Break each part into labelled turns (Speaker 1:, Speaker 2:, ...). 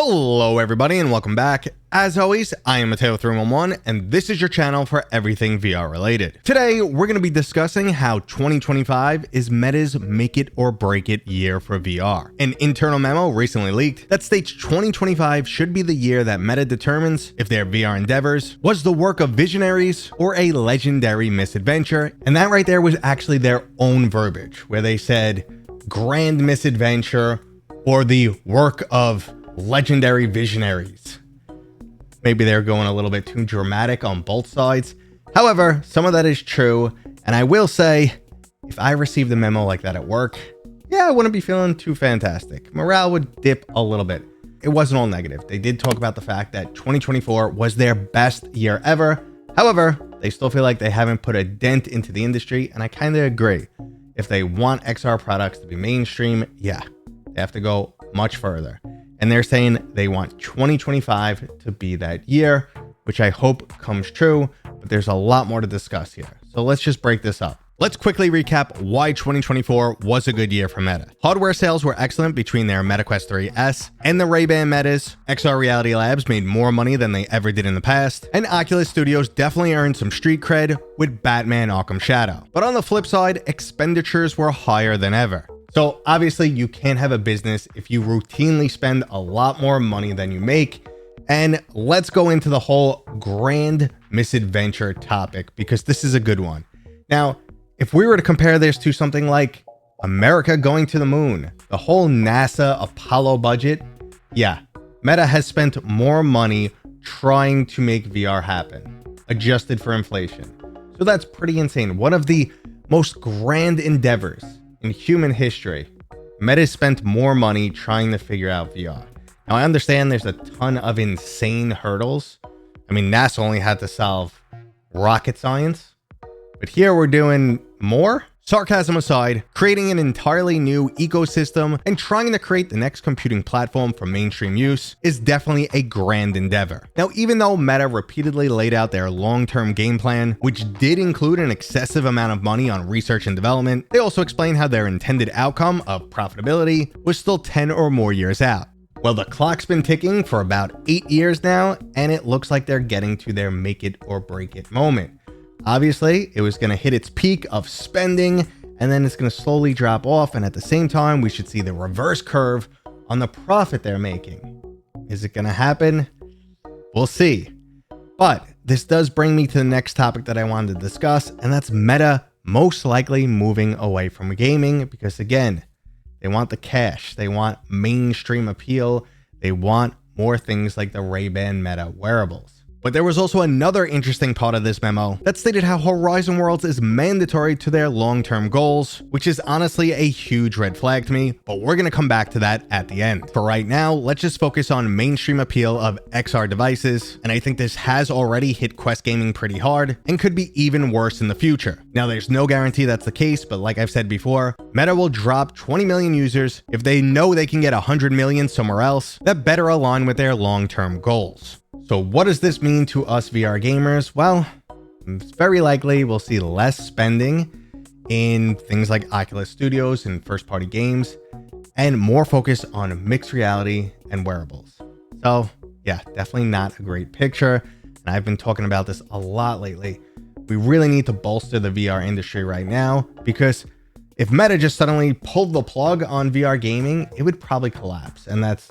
Speaker 1: Hello everybody and welcome back. As always, I am Mateo311 and this is your channel for everything VR related. Today, we're going to be discussing how 2025 is Meta's make it or break it year for VR. An internal memo recently leaked that states 2025 should be the year that Meta determines if their VR endeavors was the work of visionaries or a legendary misadventure. And that right there was actually their own verbiage, where they said grand misadventure or the work of legendary visionaries. Maybe they're going a little bit too dramatic on both sides. However, some of that is true, and I will say, if I received a memo like that at work, yeah, I wouldn't be feeling too fantastic. Morale would dip a little bit. It wasn't all negative. They did talk about the fact that 2024 was their best year ever. However, they still feel like they haven't put a dent into the industry, and I kind of agree. If they want XR products to be mainstream, yeah, they have to go much further. And they're saying they want 2025 to be that year, which I hope comes true, but there's a lot more to discuss here. So let's just break this up. Let's quickly recap why 2024 was a good year for Meta. Hardware sales were excellent between their Meta Quest 3S and the Ray-Ban Metas. XR Reality Labs made more money than they ever did in the past, and Oculus Studios definitely earned some street cred with Batman Arkham Shadow. But on the flip side, expenditures were higher than ever. So obviously you can't have a business if you routinely spend a lot more money than you make. And let's go into the whole grand misadventure topic, because this is a good one. Now, if we were to compare this to something like America going to the moon, the whole NASA Apollo budget, yeah, Meta has spent more money trying to make VR happen, adjusted for inflation. So that's pretty insane. One of the most grand endeavors in human history, Meta spent more money trying to figure out VR. Now, I understand there's a ton of insane hurdles. I mean, NASA only had to solve rocket science, but here we're doing more. Sarcasm aside, creating an entirely new ecosystem and trying to create the next computing platform for mainstream use is definitely a grand endeavor. Now, even though Meta repeatedly laid out their long-term game plan, which did include an excessive amount of money on research and development, they also explained how their intended outcome of profitability was still 10 or more years out. Well, the clock's been ticking for about 8 years now, and it looks like they're getting to their make it or break it moment. Obviously, it was going to hit its peak of spending, and then it's going to slowly drop off. And at the same time, we should see the reverse curve on the profit they're making. Is it going to happen? We'll see. But this does bring me to the next topic that I wanted to discuss, and that's Meta most likely moving away from gaming, because again, they want the cash. They want mainstream appeal. They want more things like the Ray-Ban Meta wearables. But there was also another interesting part of this memo that stated how Horizon Worlds is mandatory to their long-term goals, which is honestly a huge red flag to me, but we're going to come back to that at the end. For right now, let's just focus on mainstream appeal of XR devices, and I think this has already hit Quest gaming pretty hard and could be even worse in the future. Now, there's no guarantee that's the case, but like I've said before, Meta will drop 20 million users if they know they can get 100 million somewhere else that better align with their long-term goals. So what does this mean to us VR gamers? Well, it's very likely we'll see less spending in things like Oculus Studios and first-party games, and more focus on mixed reality and wearables. So yeah, definitely not a great picture. And I've been talking about this a lot lately. We really need to bolster the VR industry right now, because if Meta just suddenly pulled the plug on VR gaming, it would probably collapse. And that's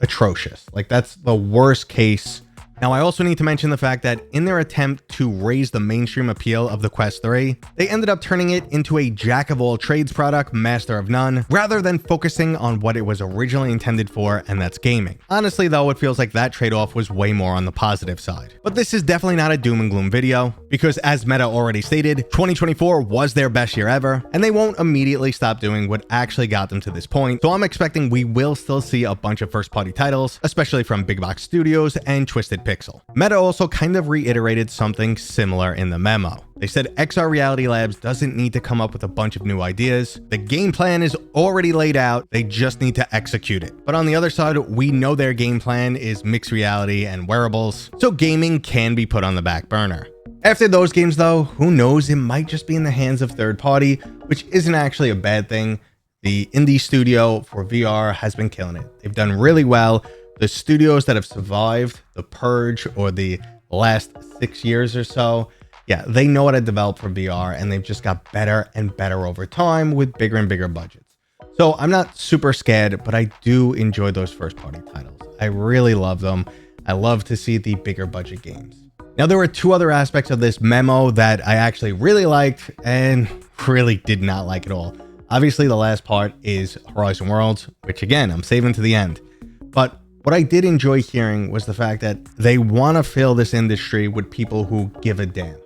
Speaker 1: atrocious. Like, that's the worst case. Now, I also need to mention the fact that in their attempt to raise the mainstream appeal of the Quest 3, they ended up turning it into a jack-of-all-trades product, master of none, rather than focusing on what it was originally intended for, and that's gaming. Honestly, though, it feels like that trade-off was way more on the positive side. But this is definitely not a doom and gloom video, because as Meta already stated, 2024 was their best year ever, and they won't immediately stop doing what actually got them to this point. So I'm expecting we will still see a bunch of first-party titles, especially from big box studios and Twisted Pixel. Meta also kind of reiterated something similar in the memo. They said XR Reality Labs doesn't need to come up with a bunch of new ideas. The game plan is already laid out. They just need to execute it. But on the other side, we know their game plan is mixed reality and wearables, so gaming can be put on the back burner. After those games though, who knows, it might just be in the hands of third party, which isn't actually a bad thing. The indie studio for VR has been killing it. They've done really well, the studios that have survived the purge or the last 6 years or so, yeah, they know how to develop for VR, and they've just got better and better over time with bigger and bigger budgets. So I'm not super scared, but I do enjoy those first party titles. I really love them. I love to see the bigger budget games. Now, there were two other aspects of this memo that I actually really liked and really did not like at all. Obviously, the last part is Horizon Worlds, which again, I'm saving to the end. But what I did enjoy hearing was the fact that they want to fill this industry with people who give a damn.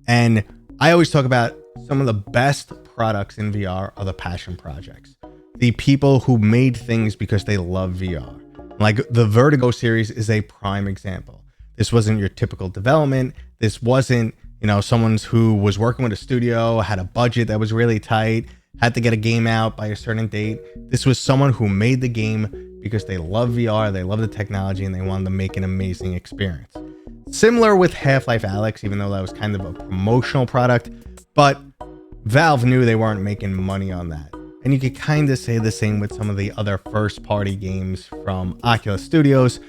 Speaker 1: And I always talk about some of the best products in VR are the passion projects. The people who made things because they love VR. Like the Vertigo series is a prime example. This wasn't your typical development. This wasn't, someone who was working with a studio, had a budget that was really tight, had to get a game out by a certain date. This was someone who made the game because they love VR, they love the technology, and they wanted to make an amazing experience. Similar with Half-Life Alyx, even though that was kind of a promotional product, but Valve knew they weren't making money on that. And you could kind of say the same with some of the other first-party games from Oculus Studios,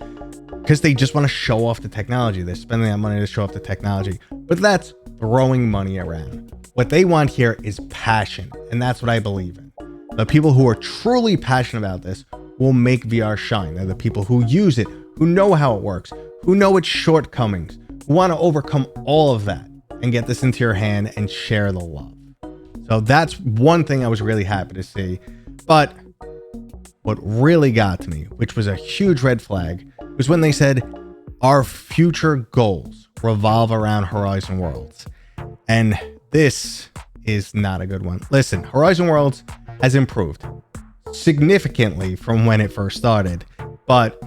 Speaker 1: because they just want to show off the technology. They're spending that money to show off the technology, but that's throwing money around. What they want here is passion, and that's what I believe in. The people who are truly passionate about this will make VR shine. They're the people who use it, who know how it works, who know its shortcomings, who want to overcome all of that and get this into your hand and share the love. So that's one thing I was really happy to see. But what really got to me, which was a huge red flag, was when they said our future goals revolve around Horizon Worlds. And this is not a good one. Listen, Horizon Worlds has improved significantly from when it first started, but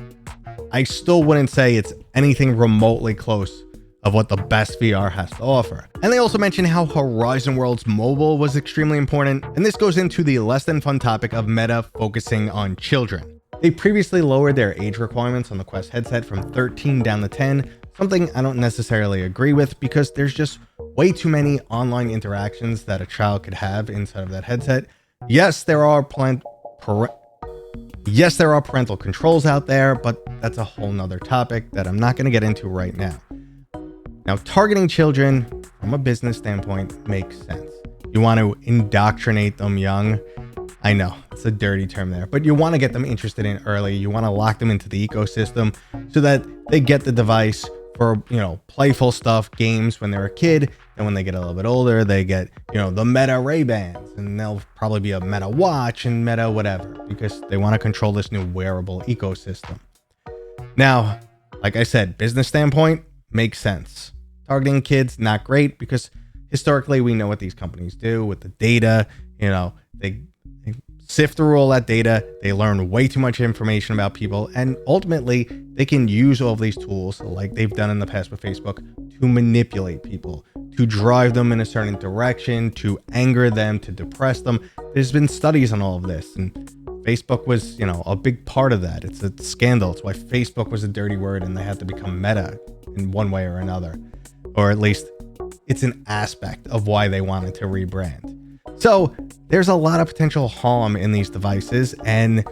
Speaker 1: I still wouldn't say it's anything remotely close of what the best VR has to offer. And they also mentioned how Horizon Worlds Mobile was extremely important, and this goes into the less than fun topic of Meta focusing on children. They previously lowered their age requirements on the Quest headset from 13 down to 10, something I don't necessarily agree with because there's just way too many online interactions that a child could have inside of that headset. Yes, there are parental controls out there, but that's a whole nother topic that I'm not going to get into right now. Now, targeting children from a business standpoint makes sense. You want to indoctrinate them young. I know it's a dirty term there, but you want to get them interested in early. You want to lock them into the ecosystem so that they get the device for, playful stuff, games when they're a kid. And when they get a little bit older, they get, the Meta Ray-Bans, and they'll probably be a Meta Watch and Meta whatever, because they want to control this new wearable ecosystem. Now, like I said, business standpoint makes sense. Targeting kids, not great, because historically we know what these companies do with the data. They sift through all that data, they learn way too much information about people, and ultimately they can use all of these tools, like they've done in the past with Facebook, to manipulate people, to drive them in a certain direction, to anger them, to depress them. There's been studies on all of this, and Facebook was, a big part of that. It's a scandal. It's why Facebook was a dirty word and they had to become Meta in one way or another. Or at least it's an aspect of why they wanted to rebrand. So there's a lot of potential harm in these devices, and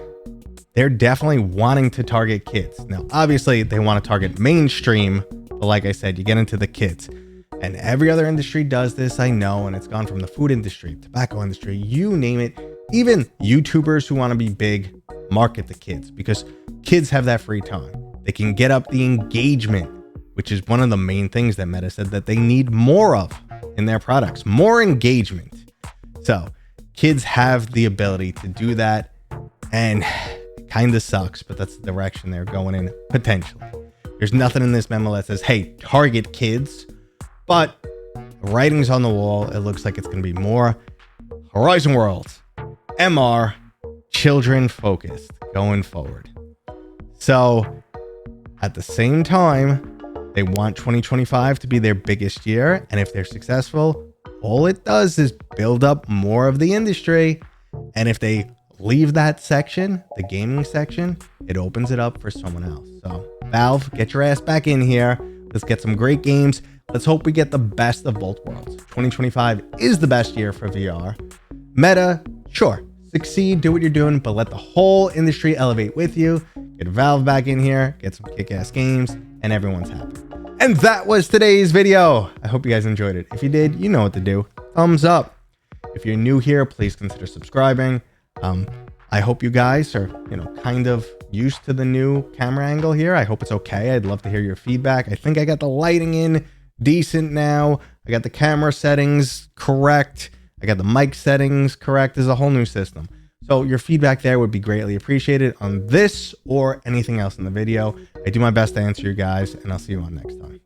Speaker 1: they're definitely wanting to target kids. Now, obviously they want to target mainstream, but like I said, you get into the kids. And every other industry does this, I know, and it's gone from the food industry, tobacco industry, you name it. Even YouTubers who want to be big market the kids because kids have that free time. They can get up the engagement, which is one of the main things that Meta said that they need more of in their products, more engagement. So kids have the ability to do that, and it kind of sucks, but that's the direction they're going in potentially. There's nothing in this memo that says, hey, target kids, but the writing's on the wall. It looks like it's going to be more Horizon Worlds, MR, children focused going forward. So at the same time, they want 2025 to be their biggest year. And if they're successful, all it does is build up more of the industry. And if they leave that section, the gaming section, it opens it up for someone else. So Valve, get your ass back in here. Let's get some great games. Let's hope we get the best of both worlds. 2025 is the best year for VR. Meta, sure, succeed, do what you're doing, but let the whole industry elevate with you. get Valve back in here, get some kick-ass games, and everyone's happy. And that was today's video. I hope you guys enjoyed it. If you did, you know what to do. Thumbs up. If you're new here, please consider subscribing. I hope you guys are, kind of used to the new camera angle here. I hope it's okay. I'd love to hear your feedback. I think I got the lighting in decent now. I got the camera settings correct. I got the mic settings correct. There's a whole new system. So your feedback there would be greatly appreciated on this or anything else in the video. I do my best to answer you guys, and I'll see you on next time.